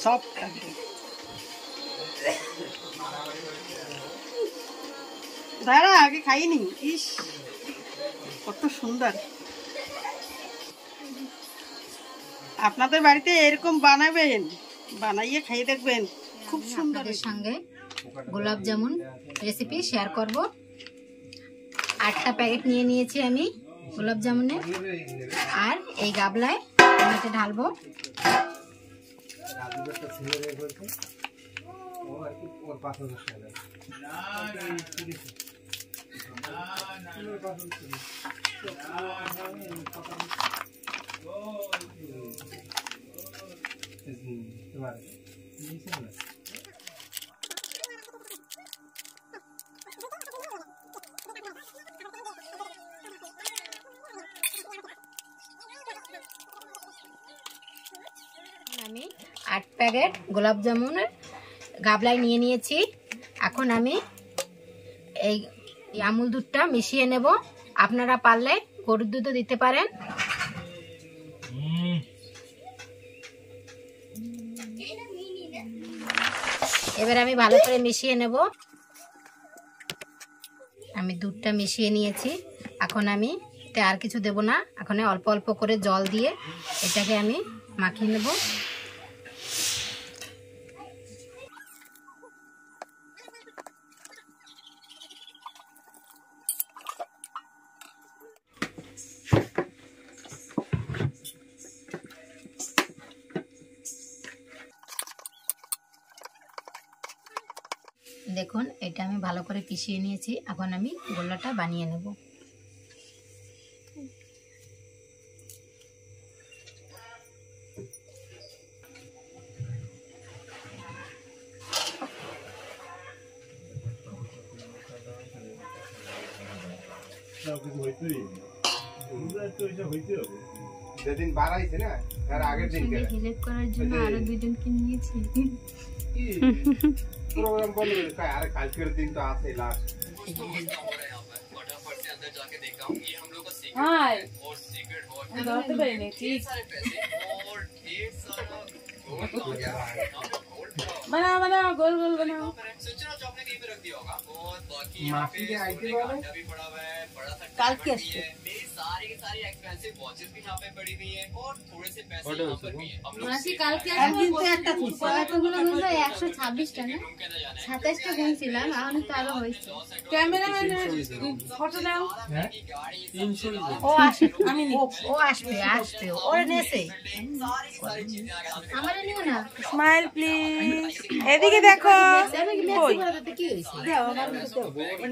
Soft দাঁড়া আগে খাইনি। ইস কত সুন্দর। আপনাদের বাড়িতে এরকম বানাবেন, বানাইয়ে খাইয়ে দেখবেন, খুব সুন্দর। সঙ্গে গোলাপ জামুন রেসিপি শেয়ার করব। 8টা প্যাকেট নিয়ে নিয়েছি আমি গোলাপ জামুনের, আর এই গাবলায় টমেটো ঢালবো। আমি 8 প্যাকেট গোলাপ জামুনের গাবলায় নিয়ে নিয়েছি। এখন আমি এই আমুল দুধটা মিশিয়ে নেব। আপনারা পারলে গরুর দুধও দিতে পারেন। এবার আমি ভালো করে মিশিয়ে নেব। আমি দুধটা মিশিয়ে নিয়েছি। এখন আমি এতে আর কিছু দেব না। এখন অল্প অল্প করে জল দিয়ে এটাকে আমি মাখিয়ে নেব। দেখুন এটা আমি ভালো করে পিষিয়ে নিয়েছি। এখন আমি গোলাটা বানিয়ে নেব। যেদিন বাড়াইছে না তার আগের দিন হেল্প করার জন্য আরো দুইজনকে নিয়েছি। প্রোগ্রাম বন্ধ করে আরে কালকের দিন তো আছে লাস্ট। হাই ধরতে পারিনি ঠিক। बनाओ बनाओ गोल गोल बनाओ। काल की আসছে মাসি কালকে আসবে একটা কতগুলো হলো 126 টাকা 27 টা কিনছিলাম এখন তো আরো হইছে। ক্যামেরাম্যান ফটো দাও। হ্যাঁ 300 ও আসে আমি ও আসবে আসবে ওরে নেছে আমারে নিও না। স্মাইল প্লিজ এদিকে দেখো কই কি হইছে দাও আমার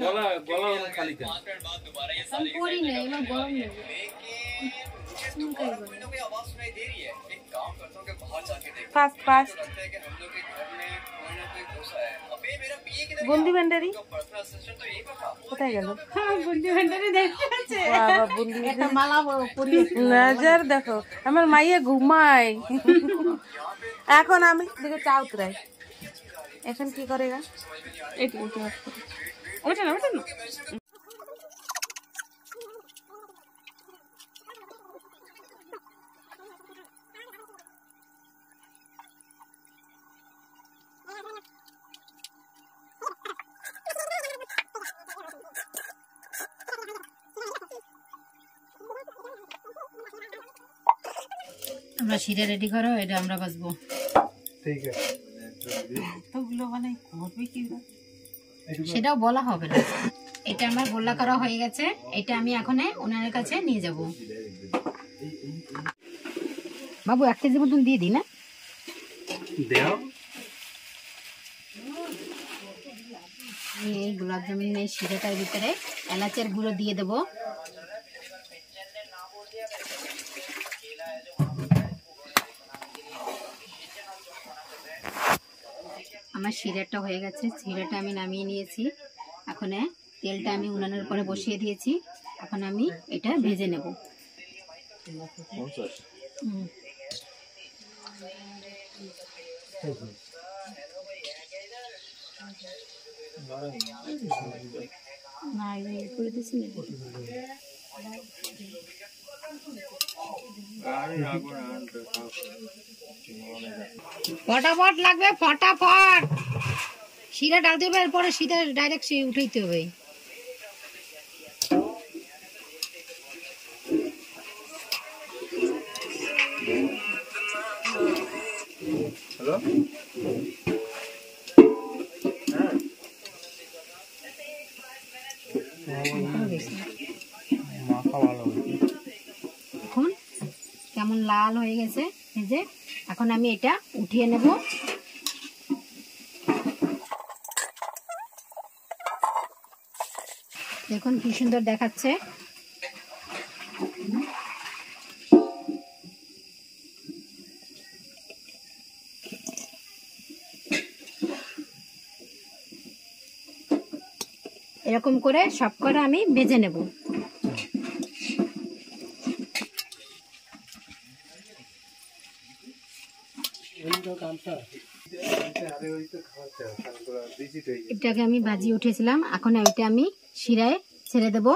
গলা গলা খালি কেন আমি পড়ি না আমার গরম নেই फास्ट फास्ट बुंदी भंडारी কোথায় গেল? হ্যাঁ বুন্দি ভেন্ডারি দেখতে আছে বাবা বুন্দি একটা মালা পরি নজর দেখো আমার মাইয়া ঘুমায় এখন আমি দিকে চা উতরাই এখন কি করেগা এটা ওটা না আমরা শিরা রেডি করো এটা আমরা বাজবো। ঠিক আছে তোগুলো মানে করবে কি সেটাও বলা হবে না। এটা আমার গোল্লা করা হয়ে গেছে। এটা আমি এখন ওনার কাছে নিয়ে যাব। বাবু 1 কেজি মতন দিয়ে দিই না দাও। এই গোলাপ জামুন এই শিরাটার ভিতরে এলাচের গুঁড়ো দিয়ে দেব। আমার শিরাটা হয়ে গেছে। শিরাটা আমি নামিয়ে নিয়েছি। এখন তেলটা আমি উনানের উপরে বসিয়ে দিয়েছি। এখন আমি এটা ভেজে নেব। না করে দিছি ফটাফট লাগবে, ফটাফট। শিরা ডালতে হবে, এরপরে সিধা ডাইরেক্ট উঠাইতে হবে। হ্যালো, এখন কেমন লাল হয়ে গেছে, এই যে এখন আমি এটা উঠিয়ে নেব। দেখুন কি সুন্দর দেখাচ্ছে। এরকম করে সব করে আমি ভেজে নেব। এটাকে আমি ভাজিয়ে উঠেছিলাম, এখন এটা আমি শিরায় ছেড়ে দেব।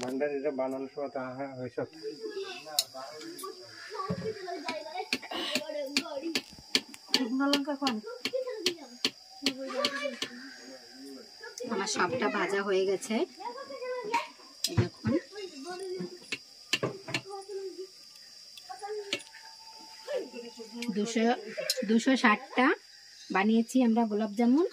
ভান্ডার এটা বানানোর সময় তা হ্যাঁ ওইসব আমার সবটা ভাজা হয়ে গেছে। দেখুন দুশো 60টা বানিয়েছি আমরা গোলাপ জামুন।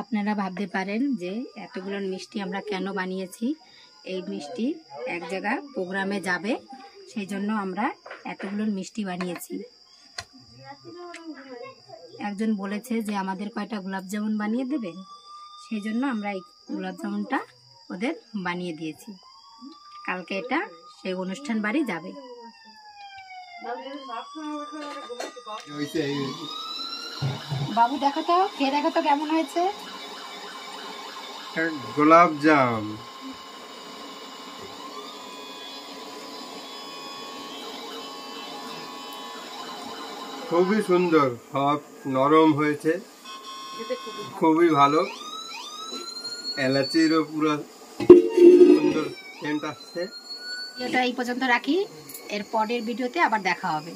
আপনারা ভাবতে পারেন যে এতগুলো মিষ্টি আমরা কেন বানিয়েছি। এই মিষ্টি এক জায়গা প্রোগ্রামে যাবে, সেই জন্য আমরা এতগুলো মিষ্টি বানিয়েছি। একজন বলেছে যে আমাদের কয়টা গোলাপ জামুন বানিয়ে দেবেন, সেই জন্য আমরা এই গোলাপ জামুনটা ওদের বানিয়ে দিয়েছি। কালকে এটা সেই অনুষ্ঠান বাড়ি যাবে। বাবু দেখো তো, খেয়ে দেখো তো কেমন হয়েছে। গোলাপ জাম খুবই সুন্দর, সফট নরম হয়েছে, খুবই ভালো। এলাচিরও পুরো সুন্দর সেন্ট আসছে। এটা এই পর্যন্ত রাখি, এর পরের ভিডিওতে আবার দেখা হবে।